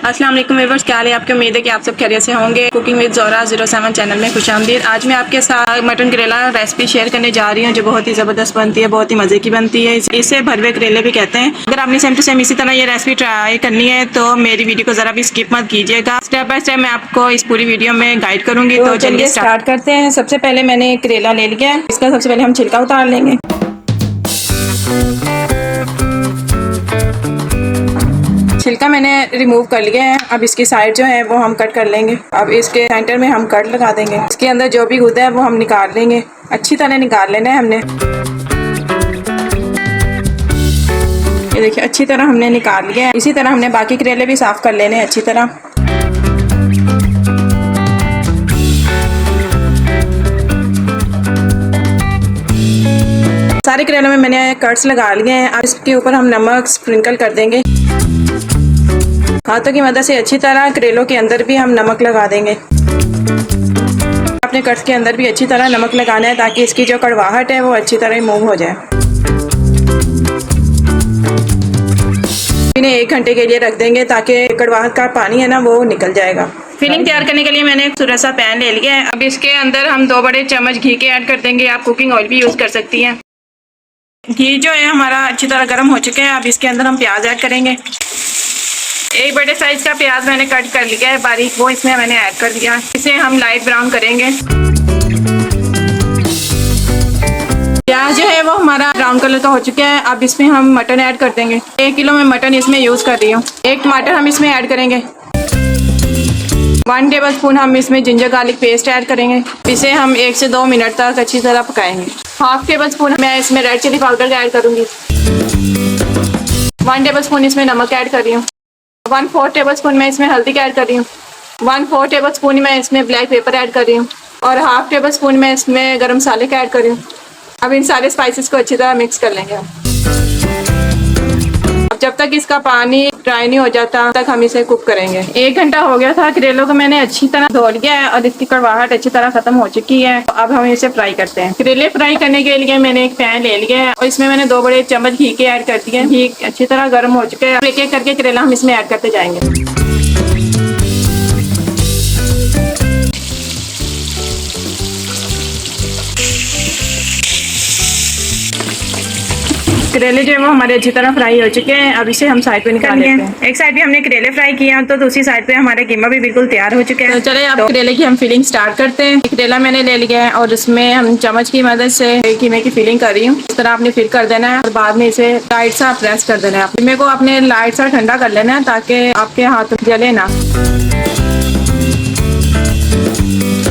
अस्सलाम वालेकुम व्यूअर्स, क्या हाल है आपकी। उम्मीद है कि आप सब खैरियत से होंगे। कुकिंग विद ज़ोहरा 07 चैनल में खुशामदीद। आज मैं आपके साथ मटन करेला रेसिपी शेयर करने जा रही हूँ जो बहुत ही ज़बरदस्त बनती है, बहुत ही मज़े की बनती है। इसे भरवे करेले भी कहते हैं। अगर आपने सेम टू सेम इसी तरह ये रेसिपी ट्राई करनी है तो मेरी वीडियो को ज़रा भी स्किप मत कीजिएगा। स्टेप बाय स्टेप मैं आपको इस पूरी वीडियो में गाइड करूँगी। तो चलिए स्टार्ट करते हैं। सबसे पहले मैंने करेला ले लिया है। इसका सबसे पहले हम छिलका उतार लेंगे। छिलका मैंने रिमूव कर लिया है। अब इसकी साइड जो है वो हम कट कर लेंगे। अब इसके सेंटर में हम कट लगा देंगे। इसके अंदर जो भी गुदा है वो हम निकाल लेंगे। अच्छी तरह निकाल लेना है हमने। ये देखिए अच्छी तरह हमने निकाल लिया है। इसी तरह हमने बाकी करेले भी साफ कर लेने हैं अच्छी तरह। सारे करेलों में मैंने कट्स लगा लिए हैं। अब इसके ऊपर हम नमक स्प्रिंकल कर देंगे। हाथों की मदद से अच्छी तरह करेलों के अंदर भी हम नमक लगा देंगे। अपने कट्स के अंदर भी अच्छी तरह नमक लगाना है ताकि इसकी जो कड़वाहट है वो अच्छी तरह मूव हो जाए। इन्हें 1 घंटे के लिए रख देंगे ताकि कड़वाहट का पानी है ना वो निकल जाएगा। फिलिंग तैयार करने के लिए मैंने एक छोटा सा पैन ले लिया है। अब इसके अंदर हम 2 बड़े चम्मच घी के ऐड कर देंगे। आप कुकिंग ऑयल भी यूज़ कर सकती हैं। घी जो है हमारा अच्छी तरह गर्म हो चुका है। अब इसके अंदर हम प्याज ऐड करेंगे। 1 बड़े साइज का प्याज मैंने कट कर लिया है बारीक, वो इसमें मैंने ऐड कर दिया। इसे हम लाइट ब्राउन करेंगे। प्याज जो है वो हमारा ब्राउन कलर का हो चुका है। अब इसमें हम मटन ऐड कर देंगे। 1 किलो में मटन इसमें यूज़ कर रही हूँ। 1 टमाटर हम इसमें ऐड करेंगे। 1 टेबल स्पून हम इसमें जिंजर गार्लिक पेस्ट ऐड करेंगे। इसे हम 1 से 2 मिनट तक अच्छी तरह पकाएंगे। 1/2 टेबल स्पून मैं इसमें रेड चिली पाउडर ऐड करूँगी। 1 टेबल स्पून इसमें नमक ऐड कर रही हूँ। 1/4 टेबल स्पून मैं इसमें हल्दी ऐड कर रही हूँ। 1/4 टेबल स्पून मैं इसमें ब्लैक पेपर ऐड कर रही हूँ और 1/2 टेबल स्पून मैं इसमें गरम मसाले का ऐड कर रही हूँ। अब इन सारे स्पाइसेस को अच्छी तरह मिक्स कर लेंगे। अब जब तक इसका पानी ड्राई नहीं हो जाता तब तक हम इसे कुक करेंगे। 1 घंटा हो गया था। करेलों को मैंने अच्छी तरह धो लिया है और इसकी कड़वाहट अच्छी तरह खत्म हो चुकी है। अब हम इसे फ्राई करते हैं। करेले फ्राई करने के लिए मैंने एक पैन ले लिया है और इसमें मैंने 2 बड़े चम्मच घी के ऐड कर दिए। घी अच्छी तरह गर्म हो चुके हैं। एक एक करके करेला हम इसमें ऐड करते जाएंगे। करेले जो है वो हमारे अच्छी तरह फ्राई हो चुके हैं। अब इसे हम साइड पे निकाल लेते हैं। एक साइड पे हमने करेले फ्राई किया तो दूसरी साइड पे हमारा कीमा भी बिल्कुल तैयार हो चुका है। तो चले अब करेले की हम फिलिंग स्टार्ट करते हैं। करेला मैंने ले लिया है और उसमें हम चम्मच की मदद से कीमे की फिलिंग कर रही हूँ। इस तरह आपने फिल कर देना है और बाद में इसे लाइट सा प्रेस कर देना है। कीमे को आपने लाइट सा ठंडा कर लेना है ताकि आपके हाथ जले ना।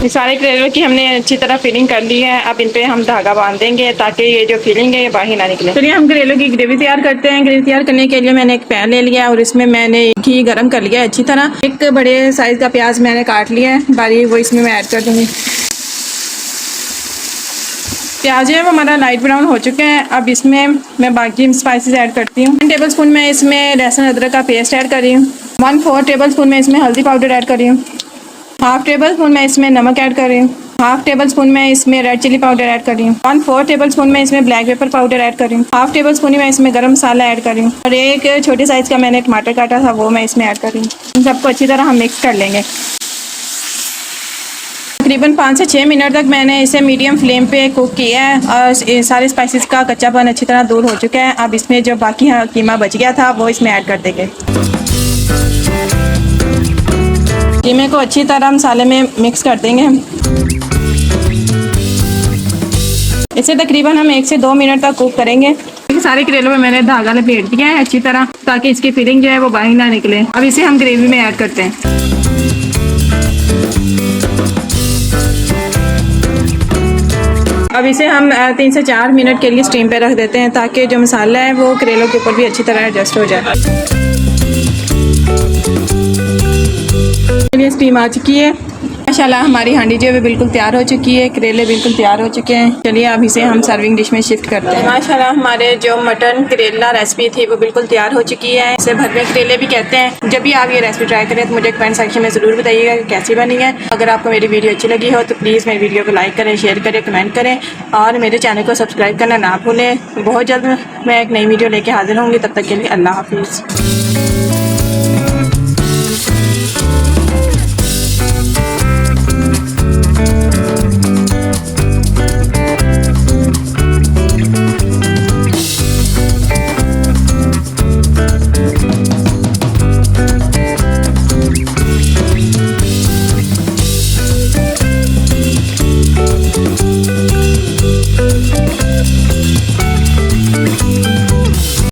सारे करेलों की हमने अच्छी तरह फिलिंग कर ली है। अब इन पे हम धागा बांध देंगे ताकि ये जो फिलिंग है ये बाहर ना निकले। चलिए हम करेलों की ग्रेवी तैयार करते हैं। ग्रेवी तैयार करने के लिए मैंने एक पैन ले लिया और इसमें मैंने घी गरम कर लिया है अच्छी तरह। 1 बड़े साइज का प्याज मैंने काट लिया है बारीक, वो इसमें मैं ऐड कर दूंगी। प्याज है वो हमारा लाइट ब्राउन हो चुका है। अब इसमें मैं बाकी स्पाइसेस ऐड करती हूँ। 1 टेबल स्पून मैं इसमें लहसुन अदरक का पेस्ट ऐड कर रही हूँ। 1/4 टेबल स्पून मैं इसमें हल्दी पाउडर ऐड कर रही हूँ। 1/2 टेबल स्पून मैं इसमें नमक ऐड कर रही हूँ। 1/2 टेबल स्पून मैं इसमें रेड चिली पाउडर ऐड कर रही हूँ। 1/4 टेबल स्पून मैं इसमें ब्लैक पेपर पाउडर ऐड कर रही हूँ। 1/2 टेबल स्पून मैं इसमें गरम मसाला ऐड कर रही हूँ और एक छोटे साइज का मैंने टमाटर काटा था वो मैं इसमें ऐड कर रही हूँ। इन सबको अच्छी तरह हम मिक्स कर लेंगे। तकरीबन 5 से 6 मिनट तक मैंने इसे मीडियम फ्लेम पे कुक किया है और सारे स्पाइसेस का कच्चापन अच्छी तरह दूर हो चुका है। अब इसमें जो बाकी कीमा बच गया था वो इसमें ऐड कर देंगे। कीमे को अच्छी तरह मसाले में मिक्स कर देंगे हम। इसे तकरीबन हम 1 से 2 मिनट तक कुक करेंगे। सारे करेलों में मैंने धागा लपेट दिया है अच्छी तरह ताकि इसकी फिलिंग जो है वो बाहर ना निकले। अब इसे हम ग्रेवी में ऐड करते हैं। अब इसे हम 3 से 4 मिनट के लिए स्टीम पे रख देते हैं ताकि जो मसाला है वो करेलों के ऊपर भी अच्छी तरह एडजस्ट हो जाए। चलिए स्टीम आ चुकी है। माशाल्लाह हमारी हांडी जो है बिल्कुल तैयार हो चुकी है। करेले बिल्कुल तैयार हो चुके हैं। चलिए अब इसे हम सर्विंग डिश में शिफ्ट करते हैं। माशाल्लाह हमारे जो मटन करेला रेसिपी थी वो बिल्कुल तैयार हो चुकी है। इसे भरवे करेले भी कहते हैं। जब भी आप ये रेसिपी ट्राई करें तो मुझे कमेंट सेक्शन में ज़रूर बताइएगा कि कैसी बनी है। अगर आपको मेरी वीडियो अच्छी लगी हो तो प्लीज़ मेरी वीडियो को लाइक करें, शेयर करें, कमेंट करें और मेरे चैनल को सब्सक्राइब करना ना भूलें। बहुत जल्द मैं एक नई वीडियो लेके हाजिर होंगी। तब तक के लिए अल्लाह हाफिज़।